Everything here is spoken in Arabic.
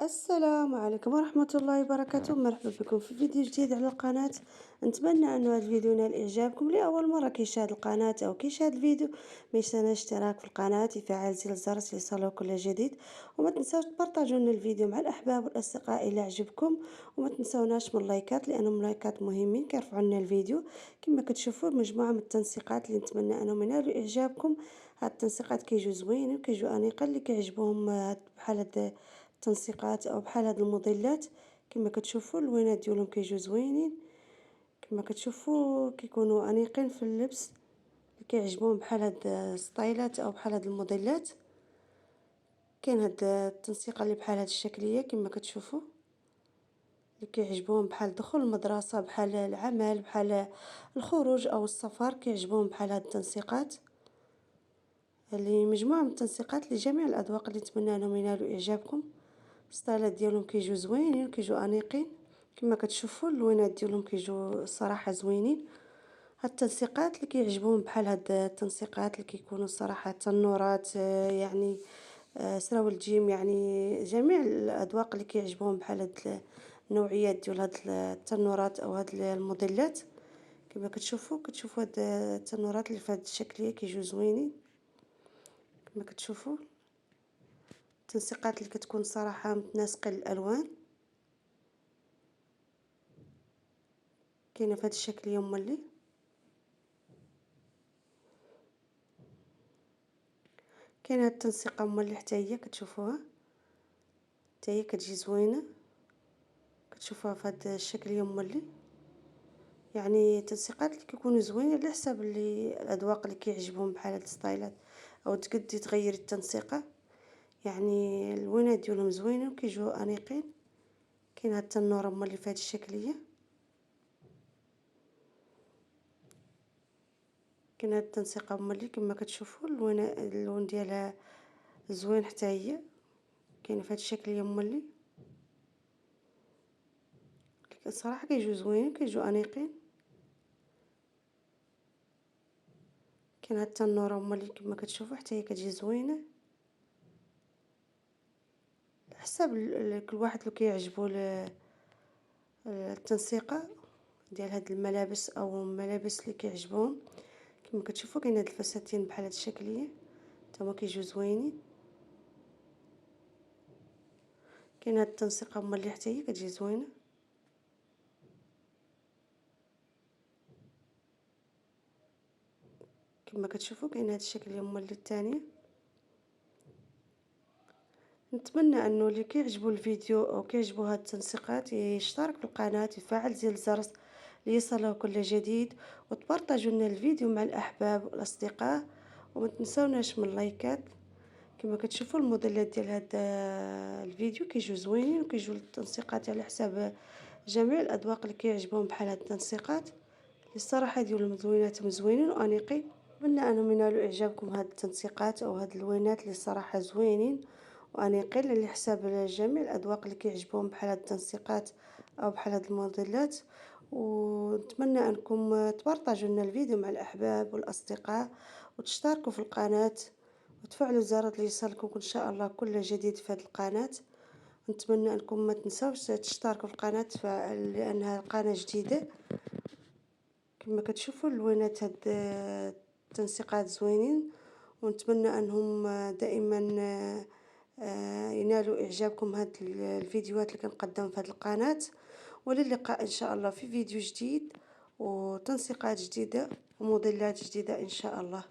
السلام عليكم ورحمة الله وبركاته، مرحبا بكم في فيديو جديد على القناة. نتمنى أن هذا الفيديو ينال إعجابكم. لأول مرة كيشاهد القناة أو كيشاهد الفيديو ما ينساش الاشتراك في القناة وفعل زر الجرس ليصلوا كل جديد، وما تنساوش تبارطاجوا لنا الفيديو مع الأحباب والأصدقاء إلى عجبكم، وما تنساوناش من اللايكات لأنهم اللايكات مهمين كيرفعوا لنا الفيديو. كما كتشوفوا مجموعة من التنسيقات اللي نتمنى أنهم ينالوا إعجابكم. هاد التنسيقات كيجيو زوينين وكيجيو أنيقة اللي كيعجبوهم بحال هاد التنسيقات او بحال هاد الموديلات. كما كتشوفوا اللوينات ديالهم كيجيو زوينين، كما كتشوفوا كيكونوا انيقين في اللبس اللي كيعجبهم بحال هاد الستايلات او بحال هاد الموديلات. كاين هاد التنسيقه اللي بحال هاد الشكليه كما كتشوفوا اللي كيعجبهم بحال دخول المدرسه، بحال العمل، بحال الخروج او السفر، كيعجبهم بحال هاد التنسيقات. اللي مجموعه من التنسيقات لجميع الاذواق اللي نتمنى انهم ينالوا اعجابكم. الستايلات ديالهم كيجيو زوينين كيجيو انيقين. كما كتشوفوا اللوينات ديالهم كيجيو الصراحه زوينين. هاد التنسيقات اللي كيعجبوهم بحال هاد التنسيقات اللي كيكونوا الصراحه تنورات، يعني سراول الجيم، يعني جميع الاذواق اللي كيعجبوهم بحال هاد النوعيات ديال هاد التنورات او هاد الموديلات. كما كتشوفوا هاد التنورات اللي في هاد الشكليه كيجيو زوينين. كما كتشوفوا التنسيقات اللي كتكون صراحه متناسقه للالوان، كاينه في هذا الشكل يوم اللي كاينه هاد التنسيقه اللي حتى هي كتشوفوها، حتى هي كتجي زوينه. كتشوفوها في هذا الشكل يوم اللي يعني تنسيقات اللي كيكونوا زوينين على حساب اللي الاذواق اللي كيعجبهم بحال هاد الستايلات، او تقدي تغيري التنسيقه. يعني اللوينات ديالهم زوينين وكيجيو انيقين. كاين هاد التنوره اللي في هاد الشكليه، كاين هاد التنسيقه اللي كما كتشوفوا اللون ديالها زوين حتى هي. كاينه في هاد الشكل اللي صراحه كيجيو زوينين كيجيو انيقين. كاين هاد التنوره اللي كما كتشوفوا حتى هي كتجي زوينه على حساب كل واحد اللي كيعجبو التنسيقه ديال هاد الملابس او الملابس اللي كيعجبوهم. كما كتشوفوا كاين هاد الفساتين بحال هاد الشكليه تما كيجيو زوينين. كاين هاد التنسيقه اللي حتى هي كتجي زوينه. كما كتشوفوا كاين هاد الشكل اللي الثانيه. نتمنى انه اللي كيعجبو الفيديو او كيعجبو هاد التنسيقات يشترك في القناه ويفعل زر الجرس ليصله كل جديد، وتبارطاجوا لنا الفيديو مع الاحباب والاصدقاء، وما تنساوناش من اللايكات. كما كتشوفوا الموديلات ديال هاد الفيديو كيجيو زوينين وكيجيو التنسيقات على حساب جميع الاذواق اللي كيعجبهم بحال هاد التنسيقات اللي الصراحه ديالهم زويناتهم زوينين وانيقين. نتمنى انهم ينالوا اعجابكم هاد التنسيقات او هاد اللوينات اللي الصراحه زوينين وانيقين على حساب جميع الاذواق اللي كيعجبهم بحال هاد التنسيقات او بحال هاد الموديلات. ونتمنى انكم تبارطاجوا لنا الفيديو مع الاحباب والاصدقاء، وتشتركوا في القناه وتفعلوا زر ليصلكم ان شاء الله كل جديد في هذه القناه. نتمنى انكم ما تنساوش تشتركوا في القناه لانها قناه جديده. كما كتشوفوا اللوينات هاد التنسيقات زوينين، ونتمنى انهم دائما ينالوا اعجابكم هاد الفيديوهات اللي كنقدم في هذه القناه. وللقاء ان شاء الله في فيديو جديد وتنسيقات جديده وموديلات جديده ان شاء الله.